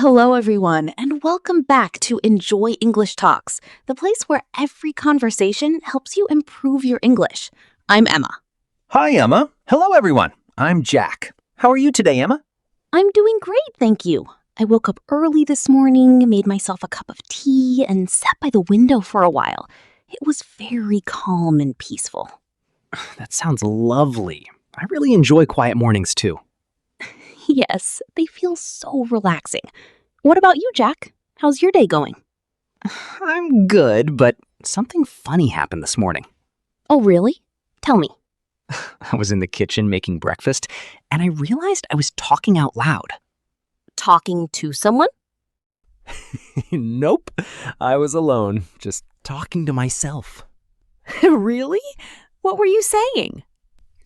Hello, everyone, and welcome back to Enjoy English Talks, the place where every conversation helps you improve your English. I'm Emma. Hi, Emma. Hello, everyone. I'm Jack. How are you today, Emma? I'm doing great, thank you. I woke up early this morning, made myself a cup of tea, and sat by the window for a while. It was very calm and peaceful. That sounds lovely. I really enjoy quiet mornings too. Yes, they feel so relaxing. What about you, Jack? How's your day going? I'm good, but something funny happened this morning. Oh, really? Tell me. I was in the kitchen making breakfast, and I realized I was talking out loud. Talking to someone? Nope. I was alone, just talking to myself. Really? What were you saying?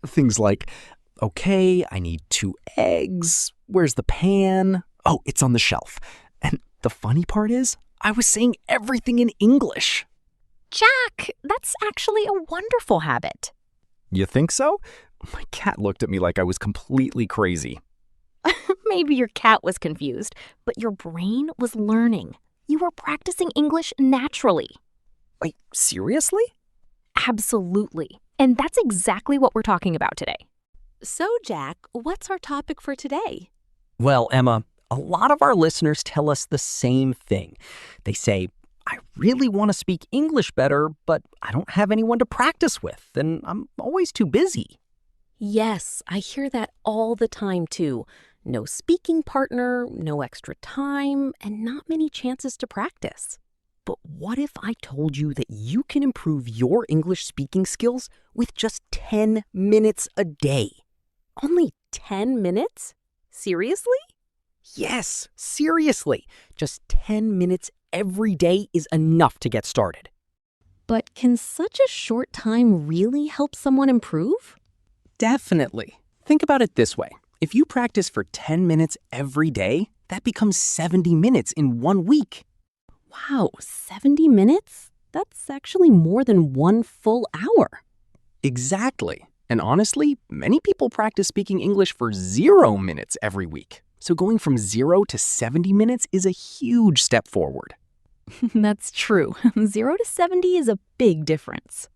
Things like, okay, I need 2 eggs. Where's the pan? Oh, it's on the shelf. And the funny part is, I was saying everything in English. Jack, that's actually a wonderful habit. You think so? My cat looked at me like I was completely crazy. Maybe your cat was confused, but your brain was learning. You were practicing English naturally. Wait, seriously? Absolutely. And that's exactly what we're talking about today. So, Jack, what's our topic for today? Well, Emma, a lot of our listeners tell us the same thing. They say, I really want to speak English better, but I don't have anyone to practice with, and I'm always too busy. Yes, I hear that all the time, too. No speaking partner, no extra time, and not many chances to practice. But what if I told you that you can improve your English speaking skills with just 10 minutes a day? Only 10 minutes? Seriously? Yes, seriously. Just 10 minutes every day is enough to get started. But can such a short time really help someone improve? Definitely. Think about it this way. If you practice for 10 minutes every day, that becomes 70 minutes in 1 week. Wow, 70 minutes? That's actually more than 1 full hour. Exactly. And honestly, many people practice speaking English for 0 minutes every week. So going from 0 to 70 minutes is a huge step forward. That's true. 0 to 70 is a big difference.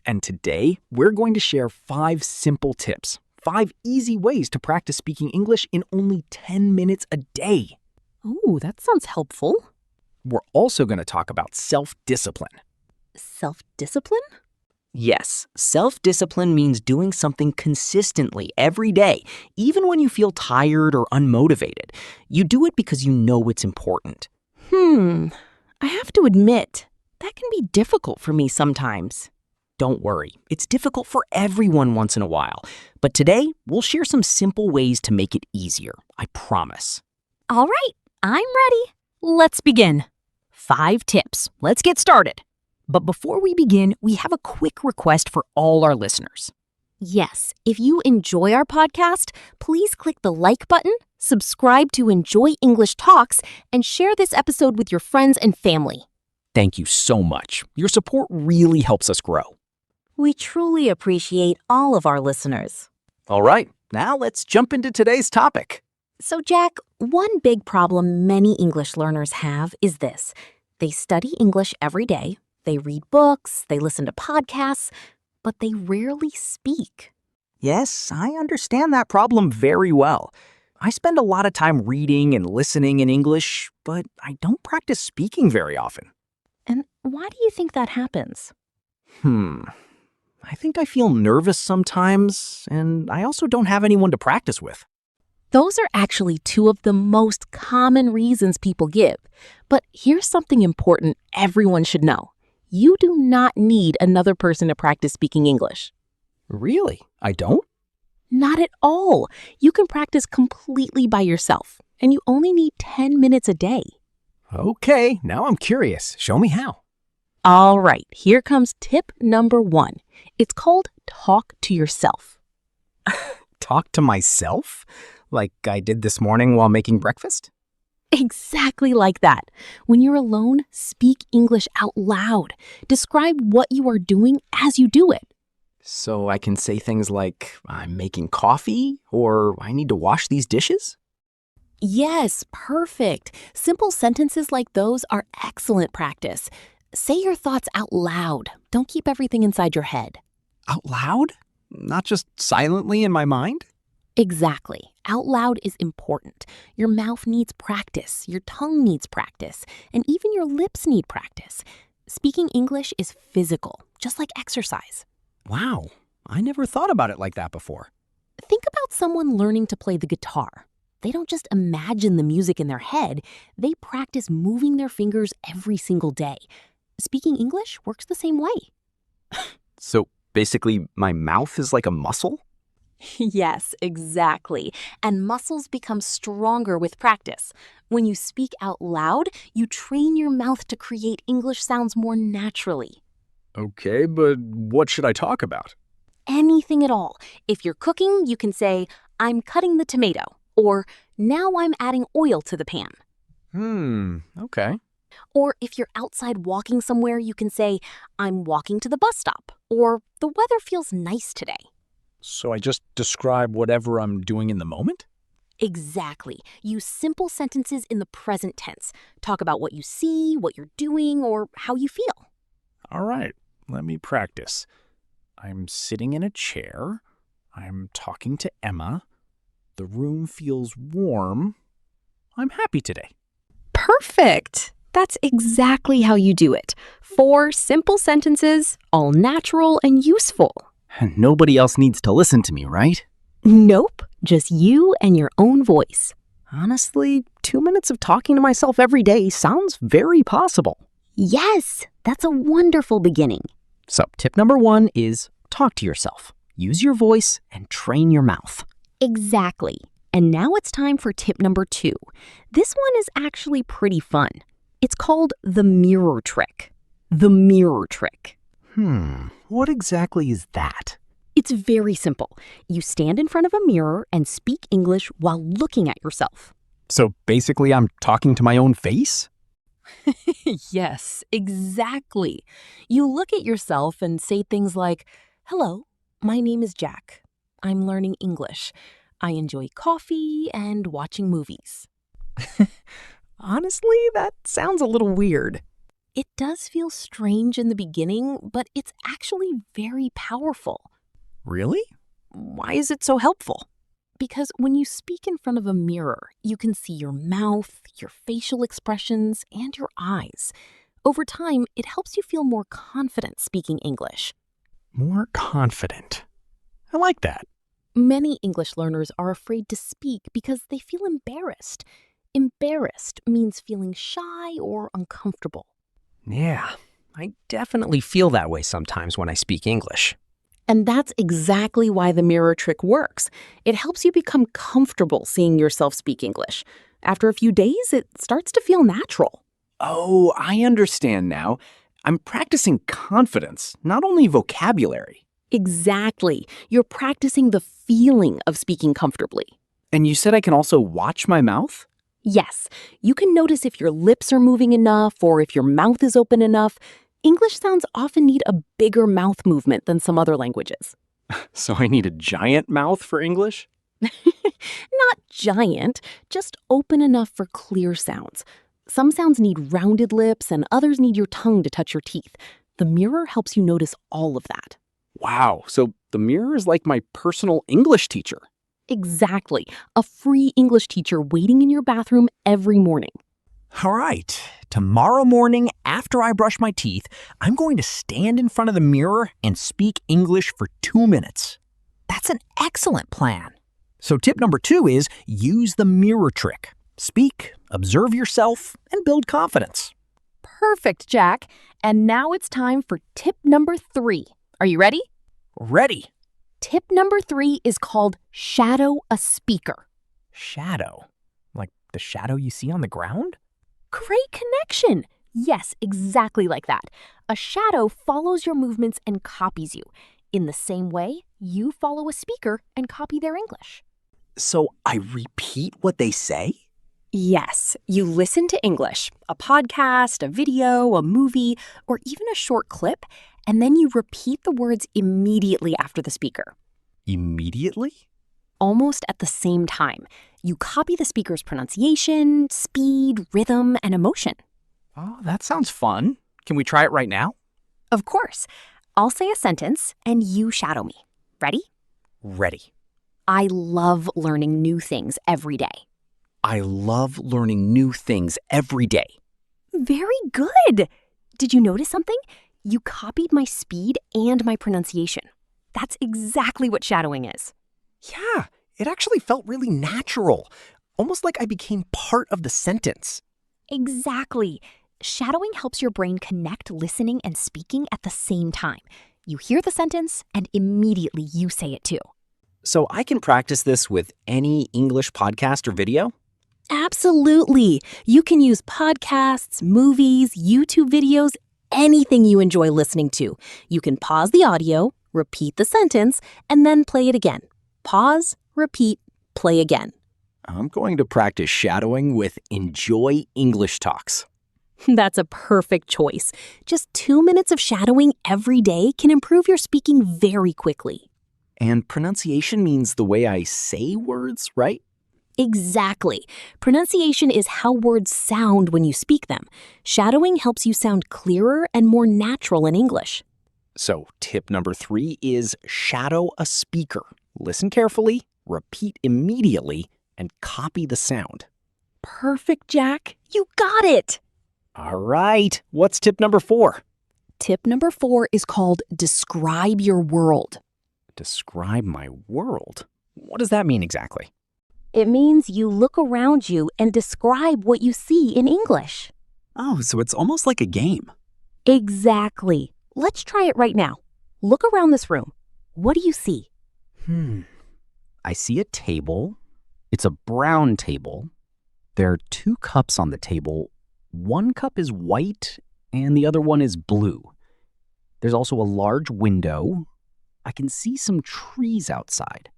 And today, we're going to share 5 simple tips, 5 easy ways to practice speaking English in only 10 minutes a day. Oh, that sounds helpful. We're also going to talk about self-discipline. Self-discipline? Yes, self-discipline means doing something consistently every day, even when you feel tired or unmotivated. You do it because you know it's important. I have to admit, that can be difficult for me sometimes. Don't worry, it's difficult for everyone once in a while. But today, we'll share some simple ways to make it easier, I promise. All right, I'm ready. Let's begin. 5 tips. Let's get started. But before we begin, we have a quick request for all our listeners. Yes, if you enjoy our podcast, please click the like button, subscribe to Enjoy English Talks, and share this episode with your friends and family. Thank you so much. Your support really helps us grow. We truly appreciate all of our listeners. All right, now let's jump into today's topic. So, Jack, one big problem many English learners have is this. They study English every day, they read books, they listen to podcasts, but they rarely speak. Yes, I understand that problem very well. I spend a lot of time reading and listening in English, but I don't practice speaking very often. And why do you think that happens? I think I feel nervous sometimes, and I also don't have anyone to practice with. Those are actually 2 of the most common reasons people give. But here's something important everyone should know. You do not need another person to practice speaking English. Really? I don't? Not at all. You can practice completely by yourself, and you only need 10 minutes a day. Okay, now I'm curious. Show me how. All right, here comes tip number 1. It's called talk to yourself. Talk to myself? Like I did this morning while making breakfast? Exactly like that. When you're alone, speak English out loud. Describe what you are doing as you do it. So I can say things like, I'm making coffee, or I need to wash these dishes? Yes, perfect. Simple sentences like those are excellent practice. Say your thoughts out loud. Don't keep everything inside your head. Out loud? Not just silently in my mind? Exactly. Out loud is important. Your mouth needs practice, your tongue needs practice, and even your lips need practice. Speaking English is physical, just like exercise. Wow, I never thought about it like that before. Think about someone learning to play the guitar. They don't just imagine the music in their head, they practice moving their fingers every single day. Speaking English works the same way. So basically, my mouth is like a muscle? Yes, exactly. And muscles become stronger with practice. When you speak out loud, you train your mouth to create English sounds more naturally. Okay, but what should I talk about? Anything at all. If you're cooking, you can say, I'm cutting the tomato, or now I'm adding oil to the pan. Okay. Or if you're outside walking somewhere, you can say, I'm walking to the bus stop, or the weather feels nice today. So I just describe whatever I'm doing in the moment? Exactly. Use simple sentences in the present tense. Talk about what you see, what you're doing, or how you feel. All right, let me practice. I'm sitting in a chair. I'm talking to Emma. The room feels warm. I'm happy today. Perfect! That's exactly how you do it. 4 simple sentences, all natural and useful. And nobody else needs to listen to me, right? Nope, just you and your own voice. Honestly, 2 minutes of talking to myself every day sounds very possible. Yes, that's a wonderful beginning. So, tip number 1 is talk to yourself. Use your voice and train your mouth. Exactly. And now it's time for tip number 2. This one is actually pretty fun. It's called the mirror trick. The mirror trick. What exactly is that? It's very simple. You stand in front of a mirror and speak English while looking at yourself. So basically, I'm talking to my own face? Yes, exactly. You look at yourself and say things like, hello, my name is Jack. I'm learning English. I enjoy coffee and watching movies. Honestly, that sounds a little weird. It does feel strange in the beginning, but it's actually very powerful. Really? Why is it so helpful? Because when you speak in front of a mirror, you can see your mouth, your facial expressions, and your eyes. Over time, it helps you feel more confident speaking English. More confident. I like that. Many English learners are afraid to speak because they feel embarrassed. Embarrassed means feeling shy or uncomfortable. Yeah, I definitely feel that way sometimes when I speak English. And that's exactly why the mirror trick works. It helps you become comfortable seeing yourself speak English. After a few days, it starts to feel natural. Oh, I understand now. I'm practicing confidence, not only vocabulary. Exactly. You're practicing the feeling of speaking comfortably. And you said I can also watch my mouth? Yes, you can notice if your lips are moving enough or if your mouth is open enough. English sounds often need a bigger mouth movement than some other languages. So I need a giant mouth for English? Not giant, just open enough for clear sounds. Some sounds need rounded lips and others need your tongue to touch your teeth. The mirror helps you notice all of that. Wow, so the mirror is like my personal English teacher. Exactly. A free English teacher waiting in your bathroom every morning. All right, tomorrow morning after I brush my teeth, I'm going to stand in front of the mirror and speak English for 2 minutes. That's an excellent plan. So tip number 2 is use the mirror trick. Speak, observe yourself, and build confidence. Perfect, Jack. And now it's time for tip number 3. Are you ready? Ready. Tip number 3 is called shadow a speaker. Shadow? Like the shadow you see on the ground? Great connection. Yes, exactly like that. A shadow follows your movements and copies you. In the same way, you follow a speaker and copy their English. So I repeat what they say? Yes, you listen to English, a podcast, a video, a movie, or even a short clip, and then you repeat the words immediately after the speaker. Immediately? Almost at the same time. You copy the speaker's pronunciation, speed, rhythm, and emotion. Oh, that sounds fun. Can we try it right now? Of course. I'll say a sentence and you shadow me. Ready? Ready. I love learning new things every day. I love learning new things every day. Very good. Did you notice something? You copied my speed and my pronunciation. That's exactly what shadowing is. Yeah, it actually felt really natural. Almost like I became part of the sentence. Exactly. Shadowing helps your brain connect listening and speaking at the same time. You hear the sentence and immediately you say it too. So I can practice this with any English podcast or video? Absolutely. You can use podcasts, movies, YouTube videos, anything you enjoy listening to. You can pause the audio, repeat the sentence, and then play it again. Pause, repeat, play again. I'm going to practice shadowing with Enjoy English Talks. That's a perfect choice. Just 2 minutes of shadowing every day can improve your speaking very quickly. And pronunciation means the way I say words, right? Exactly. Pronunciation is how words sound when you speak them. Shadowing helps you sound clearer and more natural in English. So tip number 3 is shadow a speaker. Listen carefully, repeat immediately, and copy the sound. Perfect, Jack. You got it. All right, what's tip number 4? Tip number 4 is called describe your world. Describe my world? What does that mean exactly? It means you look around you and describe what you see in English. Oh, so it's almost like a game. Exactly. Let's try it right now. Look around this room. What do you see? I see a table. It's a brown table. There are 2 cups on the table. One cup is white and the other one is blue. There's also a large window. I can see some trees outside.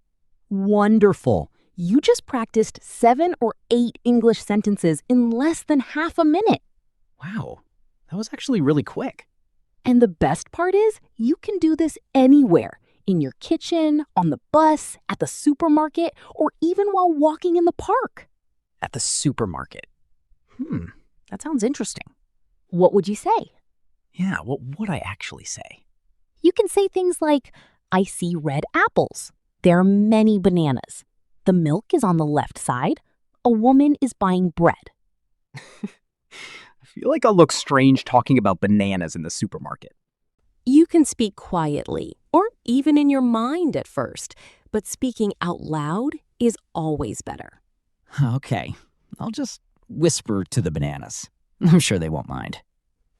Wonderful. You just practiced 7 or 8 English sentences in less than half a minute. Wow, that was actually really quick. And the best part is, you can do this anywhere. In your kitchen, on the bus, at the supermarket, or even while walking in the park. At the supermarket. That sounds interesting. What would you say? Yeah, what would I actually say? You can say things like, I see red apples. There are many bananas. The milk is on the left side. A woman is buying bread. I feel like I'll look strange talking about bananas in the supermarket. You can speak quietly, or even in your mind at first, but speaking out loud is always better. Okay, I'll just whisper to the bananas. I'm sure they won't mind.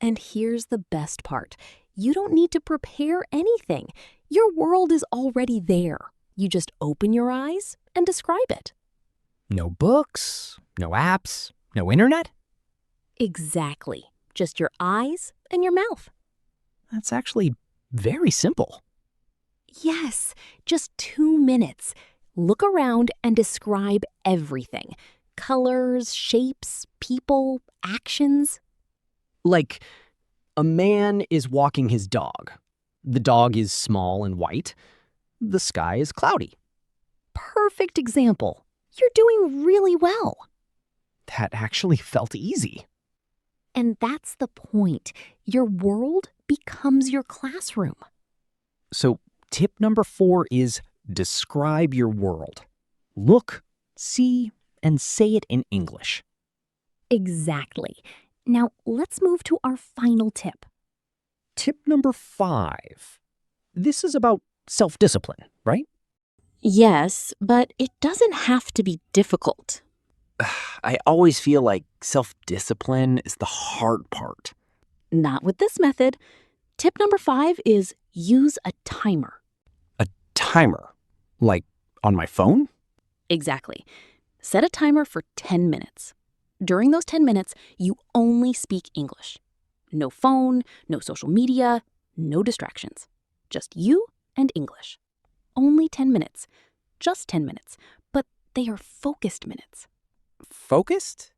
And here's the best part. You don't need to prepare anything. Your world is already there. You just open your eyes and describe it. No books, no apps, no internet? Exactly. Just your eyes and your mouth. That's actually very simple. Yes, just 2 minutes. Look around and describe everything. Colors, shapes, people, actions. Like, a man is walking his dog. The dog is small and white. The sky is cloudy. Perfect example. You're doing really well. That actually felt easy. And that's the point. Your world becomes your classroom. So, tip number 4 is describe your world. Look, see, and say it in English. Exactly. Now, let's move to our final tip. Tip number 5. This is about self-discipline, right? Yes, but it doesn't have to be difficult. I always feel like self-discipline is the hard part. Not with this method. Tip number 5 is use a timer. A timer? Like on my phone? Exactly. Set a timer for 10 minutes. During those 10 minutes, you only speak English. No phone, no social media, no distractions. Just you and English. Only 10 minutes. Just 10 minutes. But they are focused minutes. Focused?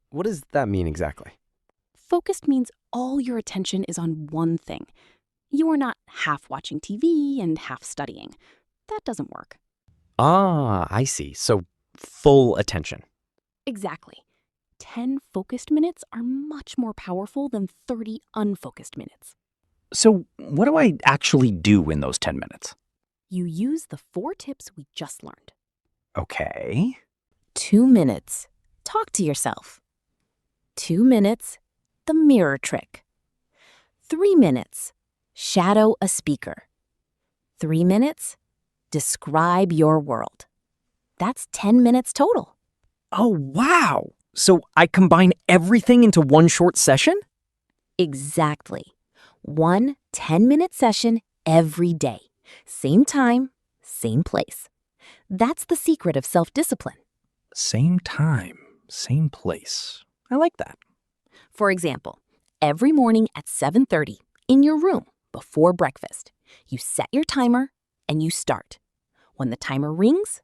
What does that mean exactly? Focused means all your attention is on one thing. You are not half watching TV and half studying. That doesn't work. Ah, I see. So full attention. Exactly. 10 focused minutes are much more powerful than 30 unfocused minutes. So, what do I actually do in those 10 minutes? You use the 4 tips we just learned. Okay. 2 minutes. Talk to yourself. 2 minutes. The mirror trick. 3 minutes. Shadow a speaker. 3 minutes. Describe your world. That's 10 minutes total. Oh, wow! So I combine everything into one short session? Exactly. One 10-minute session every day. Same time, same place. That's the secret of self-discipline. Same time, same place. I like that. For example, every morning at 7:30 in your room before breakfast, you set your timer and you start. When the timer rings,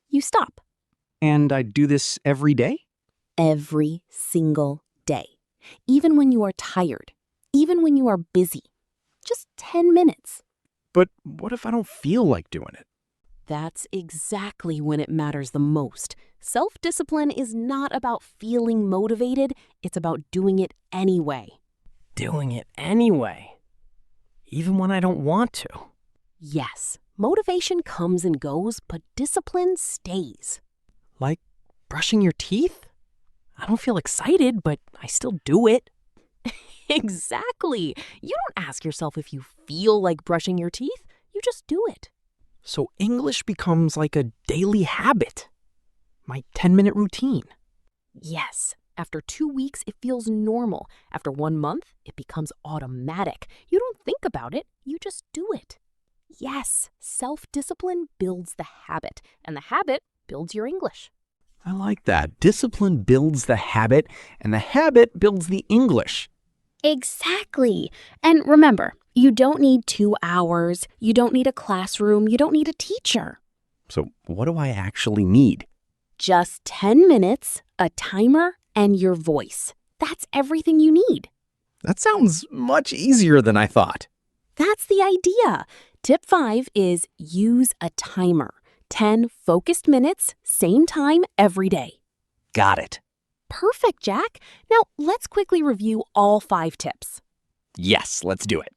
you stop. And I do this every day? Every single day. Even when you are tired, even when you are busy. Just 10 minutes. But what if I don't feel like doing it? That's exactly when it matters the most. Self-discipline is not about feeling motivated, it's about doing it anyway. Doing it anyway. Even when I don't want to. Yes, motivation comes and goes, but discipline stays. Like brushing your teeth? I don't feel excited, but I still do it. Exactly. You don't ask yourself if you feel like brushing your teeth, you just do it. So English becomes like a daily habit. My 10-minute routine. Yes. After 2 weeks, it feels normal. After 1 month, it becomes automatic. You don't think about it, you just do it. Yes, self-discipline builds the habit, and the habit builds your English. I like that. Discipline builds the habit, and the habit builds the English. Exactly. And remember, you don't need 2 hours, you don't need a classroom, you don't need a teacher. So, what do I actually need? Just 10 minutes, a timer, and your voice. That's everything you need. That sounds much easier than I thought. That's the idea. Tip 5 is use a timer. 10 focused minutes, same time every day. Got it. Perfect, Jack. Now let's quickly review all 5 tips. Yes, let's do it.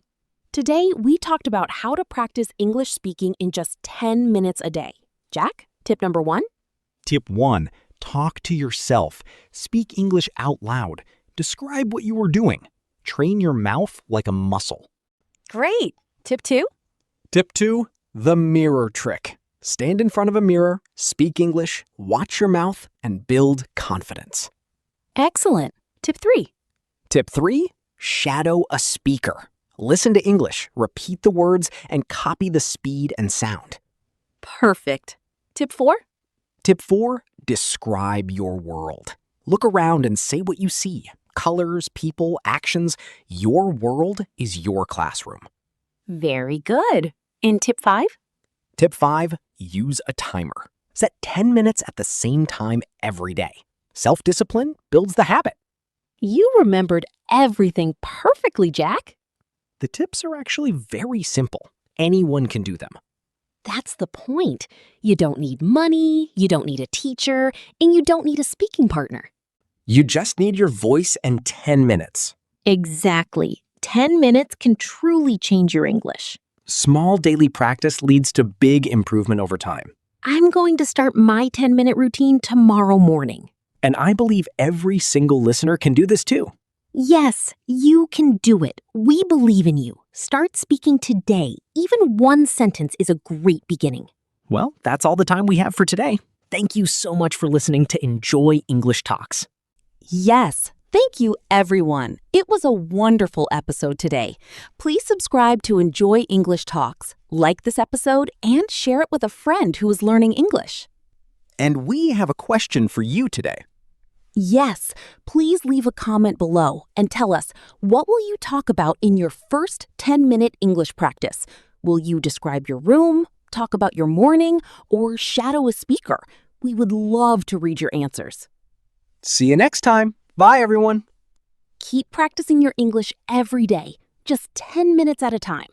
Today, we talked about how to practice English speaking in just 10 minutes a day. Jack, tip number 1? Tip 1. Talk to yourself. Speak English out loud. Describe what you are doing. Train your mouth like a muscle. Great. Tip 2? Tip 2. The mirror trick. Stand in front of a mirror, speak English, watch your mouth, and build confidence. Excellent. Tip 3? Tip 3. Shadow a speaker. Listen to English, repeat the words, and copy the speed and sound. Perfect. Tip 4? Tip 4. Describe your world. Look around and say what you see. Colors, people, actions. Your world is your classroom. Very good. And tip 5? Tip 5. Use a timer. Set 10 minutes at the same time every day. Self-discipline builds the habit. You remembered everything perfectly, Jack. The tips are actually very simple. Anyone can do them. That's the point. You don't need money, you don't need a teacher, and you don't need a speaking partner. You just need your voice and 10 minutes. Exactly. 10 minutes can truly change your English. Small daily practice leads to big improvement over time. I'm going to start my 10-minute routine tomorrow morning. And I believe every single listener can do this too. Yes, you can do it. We believe in you. Start speaking today. Even one sentence is a great beginning. Well, that's all the time we have for today. Thank you so much for listening to Enjoy English Talks. Yes, thank you, everyone. It was a wonderful episode today. Please subscribe to Enjoy English Talks, like this episode, and share it with a friend who is learning English. And we have a question for you today. Yes, please leave a comment below and tell us, what will you talk about in your first 10-minute English practice? Will you describe your room, talk about your morning, or shadow a speaker? We would love to read your answers. See you next time. Bye, everyone. Keep practicing your English every day, just 10 minutes at a time.